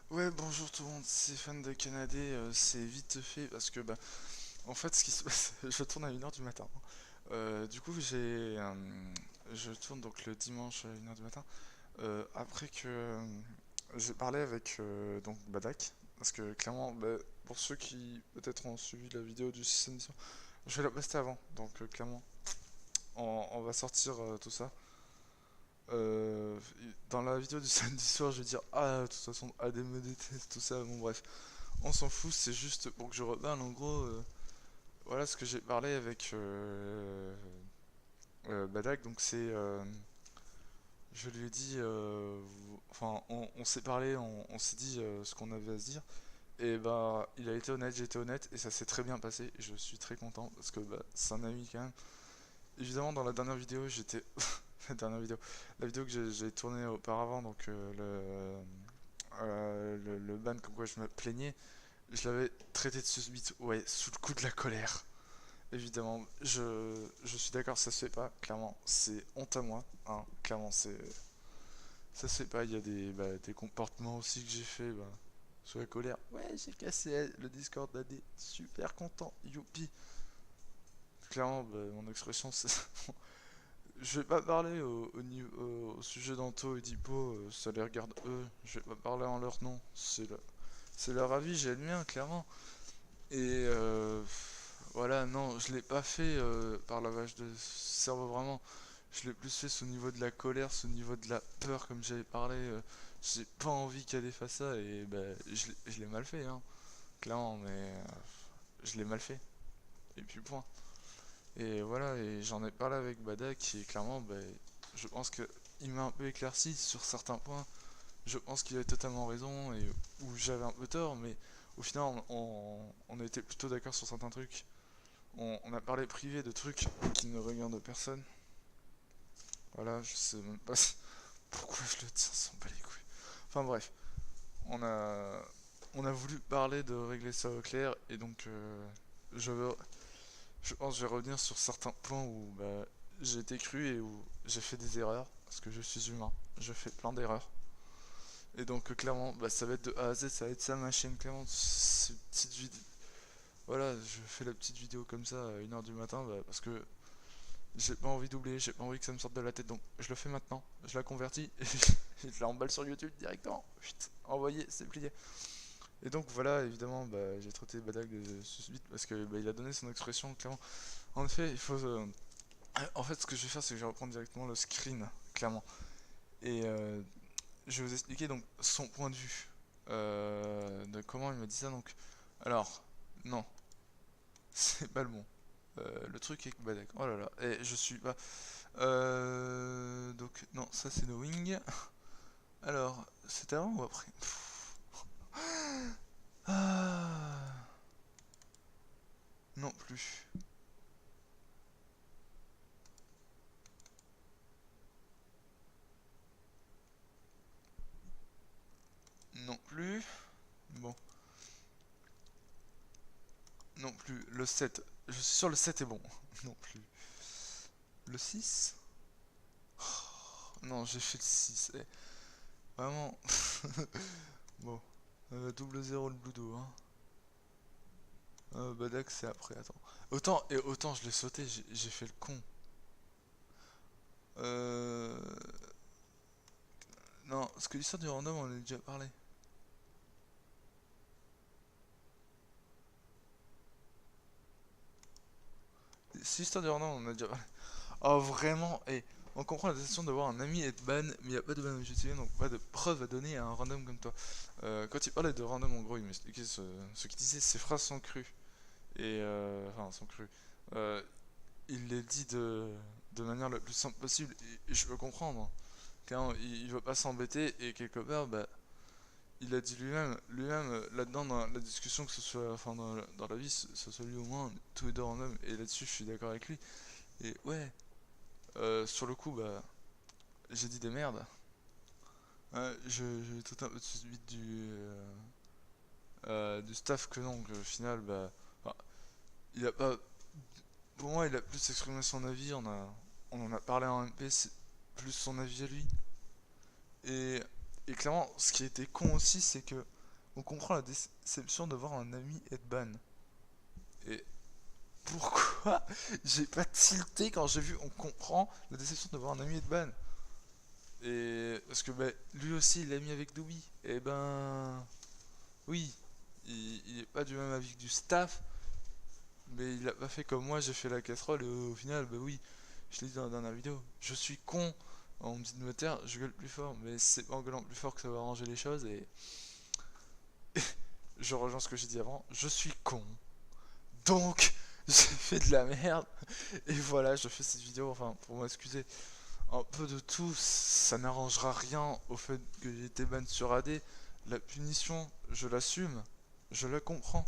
Ouais, bonjour tout le monde, c'est Fan de Canadé, c'est vite fait parce que, en fait, ce qui se passe, je tourne à 1h du matin. Du coup, je tourne donc le dimanche à 1h du matin, après que j'ai parlé avec donc Badak, parce que clairement, pour ceux qui peut-être ont suivi la vidéo du samedi soir, je vais la poster avant, donc clairement, on va sortir tout ça. Euh, Dans la vidéo du samedi soir, je vais dire, ah, de toute façon, AD me déteste, tout ça, bon bref. On s'en fout, c'est juste pour que je reparle en gros. Voilà ce que j'ai parlé avec Badak. Donc je lui ai dit, enfin, on s'est parlé, on s'est dit ce qu'on avait à se dire. Et bah, il a été honnête, j'étais honnête, et ça s'est très bien passé. Et je suis très content parce que c'est un ami quand même. Évidemment, dans la dernière vidéo, j'étais. La dernière vidéo. La vidéo que j'ai tournée auparavant, donc le ban comme quoi je me plaignais, je l'avais traité de susbite, ouais, sous le coup de la colère. Évidemment, je suis d'accord, ça se fait pas, clairement, c'est honte à moi, hein, clairement, ça se fait pas, il y a des comportements aussi que j'ai fait, sous la colère. Ouais, j'ai cassé le Discord d'AD, super content, youpi. Clairement, mon expression, c'est. Je vais pas parler au sujet d'Anto et d'Hippo, ça les regarde eux, je vais pas parler en leur nom, c'est leur avis, j'ai le mien, clairement. Et voilà, non, je l'ai pas fait par lavage de cerveau vraiment. Je l'ai plus fait au niveau de la colère, au niveau de la peur, comme j'avais parlé. J'ai pas envie qu'elle fasse ça et je l'ai mal fait, hein, clairement, mais je l'ai mal fait. Et puis point. Et voilà, et j'en ai parlé avec Badak et clairement, je pense que il m'a un peu éclairci sur certains points. Je pense qu'il a totalement raison et où j'avais un peu tort, mais au final, on a été plutôt d'accord sur certains trucs. On a parlé privé de trucs qui ne regardent personne. Voilà, je sais même pas pourquoi je le dis, on s'en bat les couilles. Enfin bref, on a, on a voulu parler de régler ça au clair et donc je, veux- je pense que je vais revenir sur certains points où j'ai été cru et où j'ai fait des erreurs parce que je suis humain, je fais plein d'erreurs. Et donc clairement, ça va être de A à Z, ça va être ça ma chaîne, clairement, c'est une petite vidéo. Voilà, je fais la petite vidéo comme ça à 1h du matin parce que j'ai pas envie d'oublier, j'ai pas envie que ça me sorte de la tête, donc je le fais maintenant, je la convertis et je la emballe sur YouTube directement. Chut, envoyé, c'est plié. Et donc voilà, évidemment, j'ai traité Badag de susbite parce que il a donné son expression clairement. En effet, il faut. En fait, ce que je vais faire, c'est que je vais reprendre directement le screen, clairement. Et je vais vous expliquer donc son point de vue de comment il m'a dit ça. Donc, alors, non, c'est pas le bon. Le truc est que Badag. Oh là là, et je suis pas. Donc, non, ça c'est Knowing. Alors, c'était avant ou après? Ah, non plus. Non plus. Bon, non plus. Le 7. Je suis sûr le 7 est bon. Non plus. Le 6. Non, j'ai fait le 6. Vraiment. Bon. Double zéro le Bludo, hein. Badak c'est après, attends. Autant je l'ai sauté, j'ai fait le con. Euh... Non, parce que l'histoire du random, on en a déjà parlé. Si l'histoire du random, on en a déjà parlé. Oh, vraiment, on comprend la sensation d'avoir un ami et de ban, mais il n'y a pas de ban objectif, donc pas de preuve à donner à un random comme toi. Quand il parlait de random, en gros, il m'expliquait ce qu'il disait, ses phrases sont crues. Et, enfin, sont crues. Euh, il les dit de manière la plus simple possible, et je peux comprendre. Car il veut pas s'embêter, et quelque part, il a dit lui-même là-dedans dans la discussion, que ce soit, enfin, dans la vie, ce soit lui ou moi, on est tous les deux random, et là-dessus, je suis d'accord avec lui. Et ouais, sur le coup, j'ai dit des merdes. J'ai tout un peu de suite du staff que non, au final, enfin, il a pas. Pour moi, il a plus exprimé son avis, on en a parlé en MP, c'est plus son avis à lui. Et, et clairement, ce qui était con aussi, c'est que on comprend la déception de voir un ami être ban. Et pourquoi j'ai pas tilté quand j'ai vu on comprend la déception de voir un ami être ban? Et parce que bah, lui aussi il l'a mis avec Doubi. Et ben oui, il est pas du même avis que du staff, mais il a pas fait comme moi, j'ai fait la casserole et au final, bah oui, je l'ai dit dans la dernière vidéo, je suis con. On me dit de me taire, je gueule plus fort, mais c'est pas en gueulant plus fort que ça va arranger les choses et je rejoins ce que j'ai dit avant, je suis con. Donc, j'ai fait de la merde et voilà, je fais cette vidéo, enfin, pour m'excuser un peu de tout, ça n'arrangera rien au fait que j'ai été ban sur AD. La punition, je l'assume, je la comprends.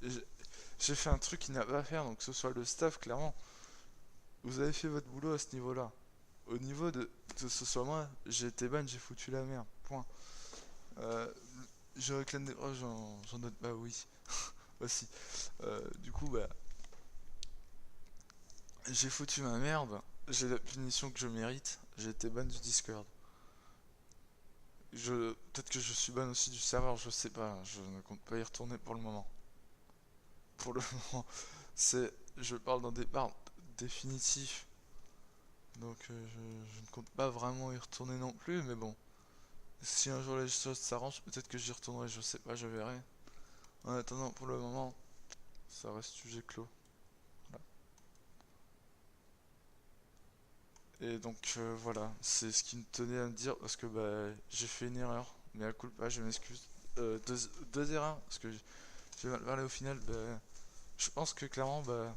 J'ai fait un truc qui n'a pas à faire, donc que ce soit le staff, clairement, vous avez fait votre boulot à ce niveau-là. Au niveau de que ce soit moi, j'ai été ban, j'ai foutu la merde. Point. Euh, je réclame des droits, j'en donne pas, oui. Aussi. Du coup, bah, j'ai foutu ma merde, j'ai la punition que je mérite, j'ai été ban du Discord. Peut-être que je suis ban aussi du serveur, je sais pas, je ne compte pas y retourner pour le moment. Pour le moment, je parle d'un départ définitif, donc je ne compte pas vraiment y retourner non plus, mais bon, si un jour les choses s'arrangent, peut-être que j'y retournerai, je sais pas, je verrai. En attendant, pour le moment, ça reste sujet clos. Voilà. Et donc voilà, c'est ce qui me tenait à me dire, parce que bah, j'ai fait une erreur, mais à coup pas, je m'excuse. Deux erreurs, parce que j'ai mal parlé au final, bah, je pense que clairement, bah,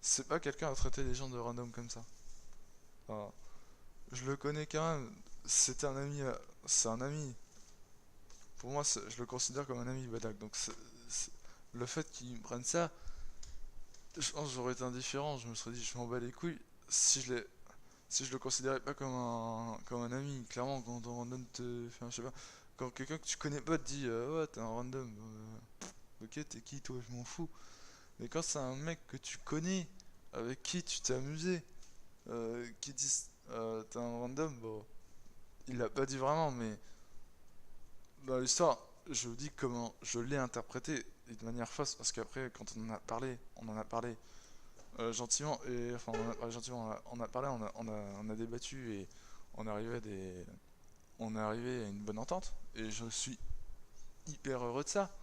c'est pas quelqu'un à traiter les gens de random comme ça. Enfin, je le connais quand même, c'était un ami, c'est un ami. Pour moi, je le considère comme un ami Badak. Donc le fait qu'il me prenne ça, je pense que j'aurais été indifférent. Je me serais dit, je m'en bats les couilles. Si je le considérais pas comme un ami, clairement, quand on random te fait un, je sais pas, quand quelqu'un que tu connais pas te dit, ouais, t'es un random, ok, t'es qui toi, je m'en fous. Mais quand c'est un mec que tu connais, avec qui tu t'es amusé, qui dit t'es un random, bon, il l'a pas dit vraiment, mais dans l'histoire, je vous dis comment je l'ai interprété et de manière fausse, parce qu'après, quand on en a parlé gentiment, et enfin, on en a parlé gentiment, on a parlé, on a débattu et on est arrivé on est arrivé à une bonne entente, et je suis hyper heureux de ça.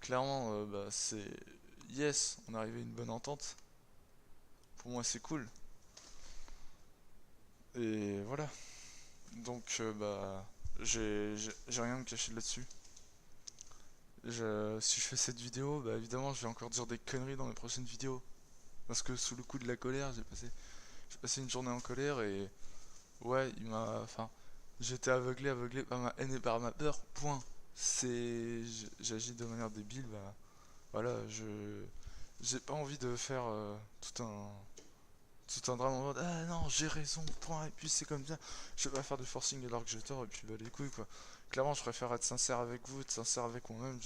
Clairement, bah, c'est yes, on est arrivé à une bonne entente. Pour moi, c'est cool. Et voilà. Donc, bah, j'ai rien à me cacher là-dessus. Si je fais cette vidéo, bah évidemment, je vais encore dire des conneries dans les prochaines vidéos. Parce que sous le coup de la colère, j'ai passé une journée en colère et ouais, enfin, j'étais aveuglé par ma haine et par ma peur. Point. J'agis de manière débile. Bah, voilà, j'ai pas envie de faire tout un drame en mode ah non, j'ai raison. Point. Et puis c'est comme ça. Je vais pas faire du forcing alors que j'ai tort et puis bah les couilles quoi. Clairement, je préfère être sincère avec vous, être sincère avec moi-même.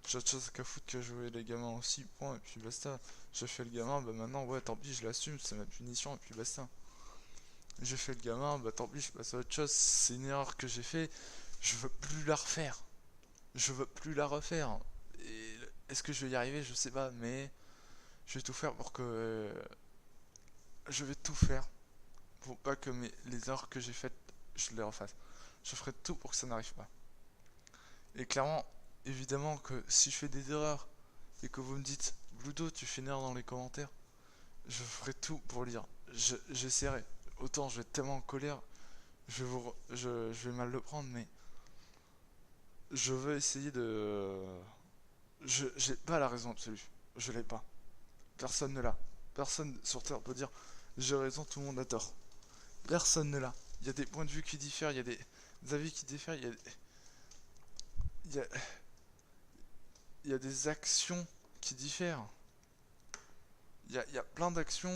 J'ai autre chose qu'à foutre que jouer les gamins aussi, point, et puis basta. J'ai fait le gamin, bah maintenant, ouais, tant pis, je l'assume, c'est ma punition, et puis basta. J'ai fait le gamin, bah tant pis, je passe à autre chose, c'est une erreur que j'ai fait, je veux plus la refaire. Je veux plus la refaire. Et est-ce que je vais y arriver? Je sais pas, mais je vais tout faire pour que. Je vais tout faire pour pas que les erreurs que j'ai faites, je les refasse. Je ferai tout pour que ça n'arrive pas. Et clairement, évidemment que si je fais des erreurs et que vous me dites Bludo, tu fais une erreur dans les commentaires, je ferai tout pour lire. J'essaierai. Autant je vais être tellement en colère, je vais mal le prendre, mais je veux essayer de. J'ai pas la raison absolue. Je l'ai pas. Personne ne l'a. Personne sur Terre peut dire j'ai raison, tout le monde a tort. Personne ne l'a. Il y a des points de vue qui diffèrent, il y a des avis qui diffèrent, il y a, il y a des actions qui diffèrent. Il y a plein d'actions,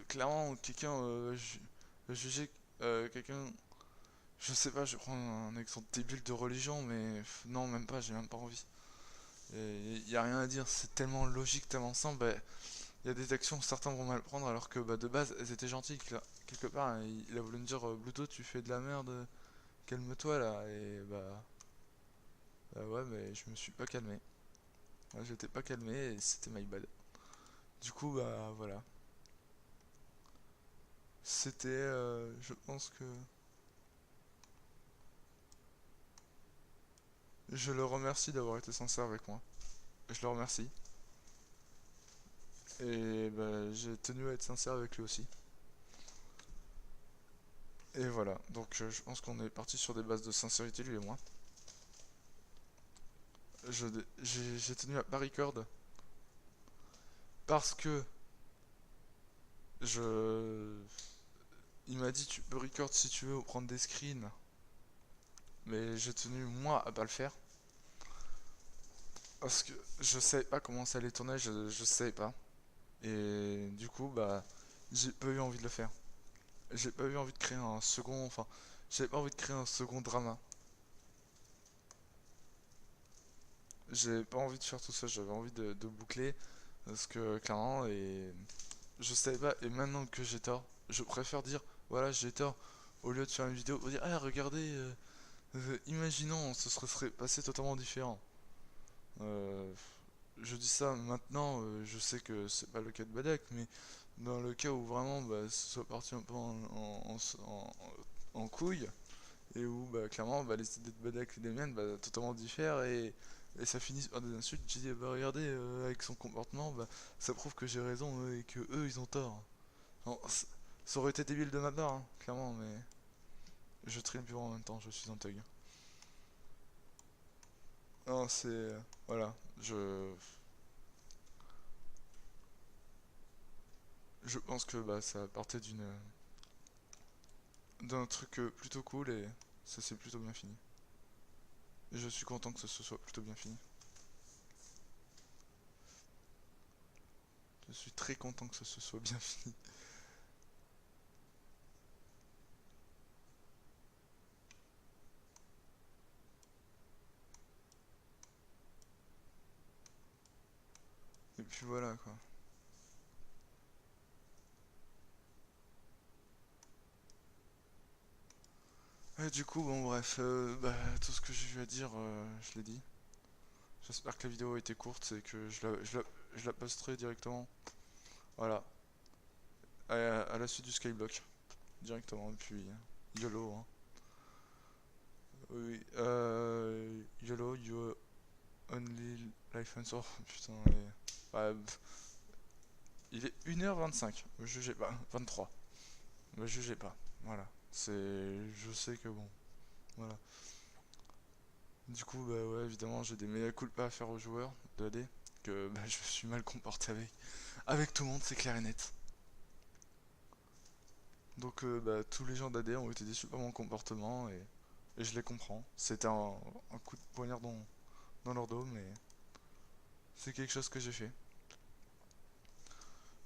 clairement, quelqu'un juger quelqu'un, je sais pas, je prends un exemple débile de religion, mais non, même pas, j'ai même pas envie. Il y a rien à dire, c'est tellement logique, tellement simple, bah, il y a des actions, certains vont mal prendre, alors que bah, de base, elles étaient gentilles, quelque part, hein, il a voulu me dire, Bluto, tu fais de la merde, calme-toi là, et bah, Bah ouais, mais je me suis pas calmé. Ouais, j'étais pas calmé et c'était my bad. Du coup, bah voilà. C'était, je pense que je le remercie d'avoir été sincère avec moi. Je le remercie. Et bah, j'ai tenu à être sincère avec lui aussi. Et voilà, donc je pense qu'on est parti sur des bases de sincérité, lui et moi. J'ai tenu à pas record parce que je... Il m'a dit tu peux record si tu veux ou prendre des screens, mais j'ai tenu moi à pas le faire parce que je savais pas comment ça allait tourner, je savais pas. Et du coup, bah, j'ai pas eu envie de le faire. J'ai pas eu envie de créer un second, enfin, j'avais pas envie de créer un second drama. J'ai pas envie de faire tout ça, j'avais envie de boucler parce que clairement, et je savais pas, et maintenant que j'ai tort, je préfère dire voilà, j'ai tort au lieu de faire une vidéo pour dire ah, regardez, imaginons, serait passé totalement différent. Euh, je dis ça maintenant, je sais que c'est pas le cas de Badak, mais dans le cas où vraiment bah, ce soit parti un peu en couille, et où bah, clairement bah, les idées de Badak et des miennes bah, totalement diffèrent, et ça finit par des insultes. J'ai dit bah regardez, avec son comportement, bah, ça prouve que j'ai raison et que eux ils ont tort. Non, ça aurait été débile de ma part, hein, clairement, mais je traîne plus en même temps, je suis un thug. Non, c'est... voilà, je pense que bah, ça partait d'un truc plutôt cool et ça s'est plutôt bien fini. Et je suis content que ça se soit plutôt bien fini. Je suis très content que ça se soit bien fini. Et puis voilà quoi. Et du coup, bon bref, bah, tout ce que j'ai eu à dire, je l'ai dit. J'espère que la vidéo a été courte et que je la posterai directement. Voilà, à la suite du skyblock. Directement, et puis YOLO. Hein. Oui, YOLO, you only life and soul. Putain, ouais, il est 1h25, me jugez pas. 23, me jugez pas. Voilà, c'est. Je sais que bon. Voilà. Du coup, bah ouais, évidemment, j'ai des mea culpa à faire aux joueurs de AD. Que bah, je me suis mal comporté avec tout le monde, c'est clair et net. Donc, bah, tous les gens d'AD ont été déçus par mon comportement et je les comprends. C'était un coup de poignard dans leur dos, mais c'est quelque chose que j'ai fait.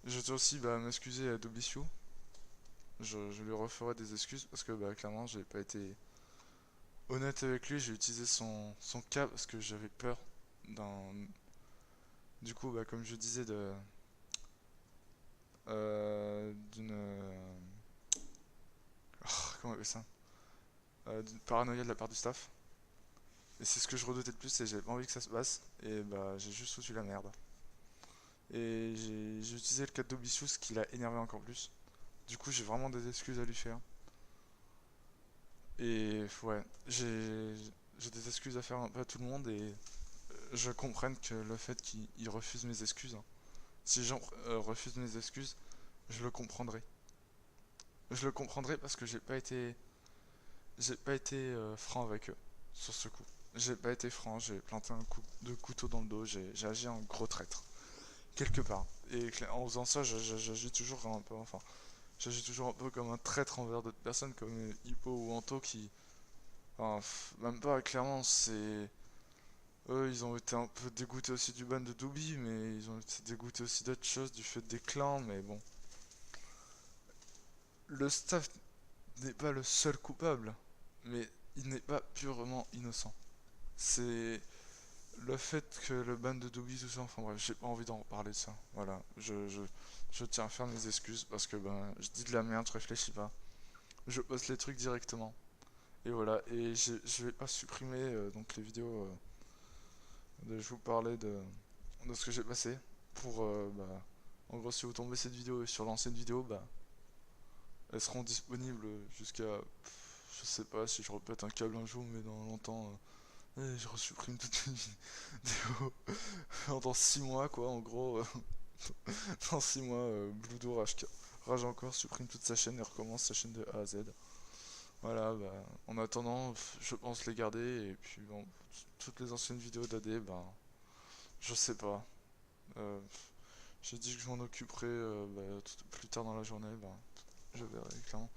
Je tiens aussi bah, à m'excuser à Dobisio. Je lui referai des excuses parce que bah, clairement j'ai pas été honnête avec lui. J'ai utilisé son cas parce que j'avais peur d'un. Du coup, bah, comme je disais, d'une. Comment on appelle ça? D'une paranoïa de la part du staff. Et c'est ce que je redoutais de plus et j'avais pas envie que ça se passe. Et bah j'ai juste foutu la merde. Et j'ai utilisé le cas d'Obisius ce qui l'a énervé encore plus. Du coup j'ai vraiment des excuses à lui faire. Et ouais, j'ai des excuses à faire un peu à tout le monde et je comprenne que le fait qu'il refuse mes excuses, hein. Si les gens refusent mes excuses, je le comprendrai. Je le comprendrai parce que j'ai pas été franc avec eux sur ce coup. J'ai pas été franc, j'ai planté un coup de couteau dans le dos, j'ai agi en gros traître quelque part. Et en faisant ça, j'agis toujours un peu, enfin, j'agis toujours un peu comme un traître envers d'autres personnes comme Hippo ou Anto qui, enfin, même pas clairement, c'est eux, ils ont été un peu dégoûtés aussi du ban de Doobie, mais ils ont été dégoûtés aussi d'autres choses, du fait des clans, mais bon. Le staff n'est pas le seul coupable, mais il n'est pas purement innocent. C'est le fait que le ban de Doobie, tout ça, enfin bref, j'ai pas envie d'en parler de ça. Voilà, je tiens à faire mes excuses parce que ben, je dis de la merde, je réfléchis pas. Je poste les trucs directement. Et voilà, et je vais pas supprimer donc les vidéos. Je vous parler de ce que j'ai passé pour bah, en gros si vous tombez cette vidéo et sur l'ancienne vidéo bah elles seront disponibles jusqu'à je sais pas si je repète un câble un jour mais dans longtemps je resupprime toute une vidéo dans 6 mois quoi en gros dans 6 mois Bludo rage encore supprime toute sa chaîne et recommence sa chaîne de A à Z. Voilà, bah, en attendant, je pense les garder et puis bon, toutes les anciennes vidéos d'AD, ben, je sais pas. Euh, j'ai dit que je m'en occuperai bah, plus tard dans la journée, ben, je verrai clairement.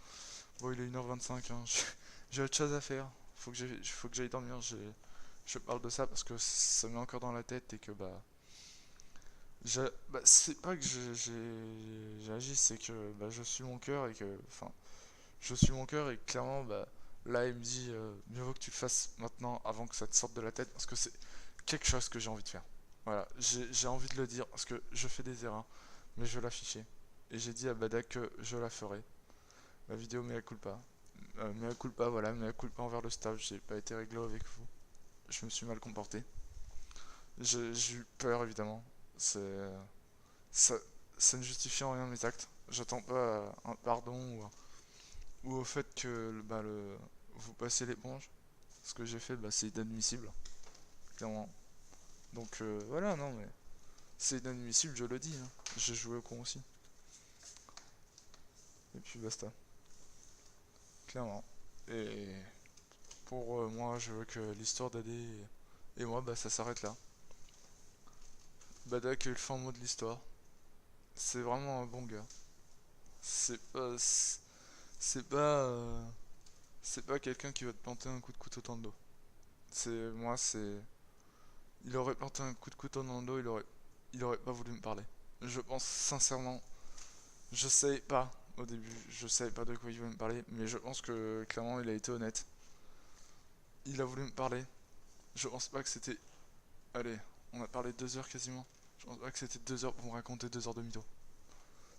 Bon, il est 1h25, hein, j'ai autre chose à faire. Faut que j'aille dormir. Je parle de ça parce que ça me met encore dans la tête et que bah, c'est pas que j'ai agi, c'est que bah, je suis mon cœur et que, enfin, je suis mon cœur et clairement, bah, là, il me dit, mieux vaut que tu le fasses maintenant avant que ça te sorte de la tête parce que c'est quelque chose que j'ai envie de faire. Voilà, j'ai envie de le dire parce que je fais des erreurs, mais je vais l'afficher. Et j'ai dit à Bada que je la ferai. La vidéo mea culpa. Mea culpa, voilà, mea culpa envers le staff. J'ai pas été réglo avec vous. Je me suis mal comporté. J'ai eu peur, évidemment. C'est, ça, ça ne justifie en rien mes actes. J'attends pas un pardon ou au fait que bah, vous passez l'éponge. Ce que j'ai fait, bah, c'est inadmissible, clairement. Donc voilà, non mais c'est inadmissible, je le dis. Hein. J'ai joué au con aussi. Et puis basta, clairement. Et pour moi, je veux que l'histoire d'AD et moi, bah, ça s'arrête là. Badak est le fin mot de l'histoire. C'est vraiment un bon gars. C'est pas, c'est pas, c'est pas quelqu'un qui va te planter un coup de couteau dans le dos. C'est moi, c'est, il aurait planté un coup de couteau dans le dos, il aurait pas voulu me parler. Je pense sincèrement, je savais pas au début, je savais pas de quoi il voulait me parler, mais je pense que clairement il a été honnête. Il a voulu me parler. Je pense pas que c'était, allez, on a parlé 2 heures quasiment. Je pense pas que c'était 2 heures pour me raconter 2 heures de mytho.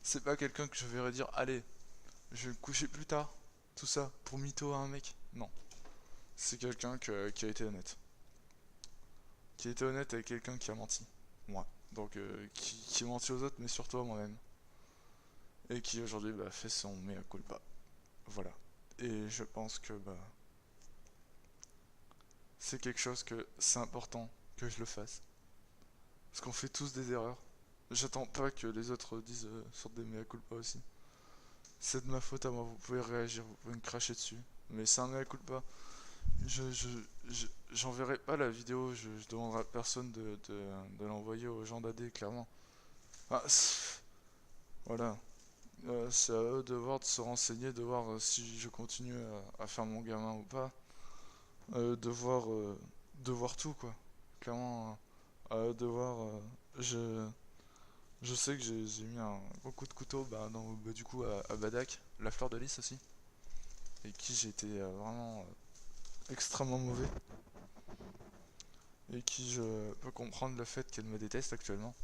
C'est pas quelqu'un que je verrais dire, allez, je vais me coucher plus tard, tout ça, pour mytho à un mec. Non. C'est quelqu'un qui a été honnête. Qui a été honnête avec quelqu'un qui a menti. Moi. Donc, qui a menti aux autres, mais surtout à moi-même. Et qui aujourd'hui bah, fait son mea culpa. Voilà. Et je pense que bah, c'est quelque chose que c'est important que je le fasse. Parce qu'on fait tous des erreurs. J'attends pas que les autres disent sortent des mea culpa aussi. C'est de ma faute à moi, vous pouvez réagir, vous pouvez me cracher dessus. Mais c'est un mea culpa. Je, je, j'enverrai pas la vidéo, je demanderai à personne de l'envoyer aux gens d'AD, clairement. Ah, voilà. C'est à eux de voir, de se renseigner, de voir si je continue à faire mon gamin ou pas. De voir tout, quoi. Clairement, à eux de voir. Je sais que j'ai mis un gros coup de couteau bah, du coup à Badak, la fleur de lys aussi, et qui j'ai été vraiment extrêmement mauvais, et qui je peux comprendre le fait qu'elle me déteste actuellement,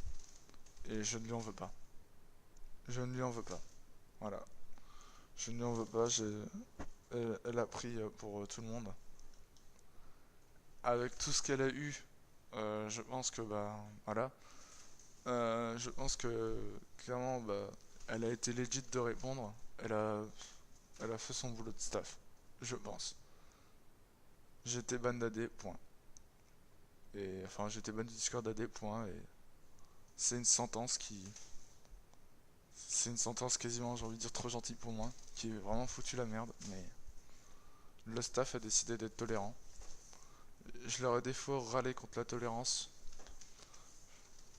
et je ne lui en veux pas. Je ne lui en veux pas. Voilà. Je ne lui en veux pas, elle a pris pour tout le monde. Avec tout ce qu'elle a eu, je pense que bah voilà. Je pense que clairement bah elle a été legit de répondre. Elle a fait son boulot de staff. Je pense. J'étais ban d'AD, point. Et enfin j'étais ban du Discord d'AD, point. Et c'est une sentence qui. C'est une sentence quasiment, j'ai envie de dire, trop gentille pour moi. Qui est vraiment foutu la merde. Mais le staff a décidé d'être tolérant. Je leur ai des fois râlé contre la tolérance.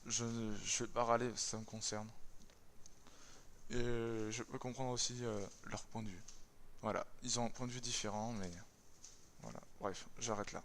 Je vais pas râler, ça me concerne. Et je peux comprendre aussi leur point de vue. Voilà, ils ont un point de vue différent, mais voilà. Bref, j'arrête là.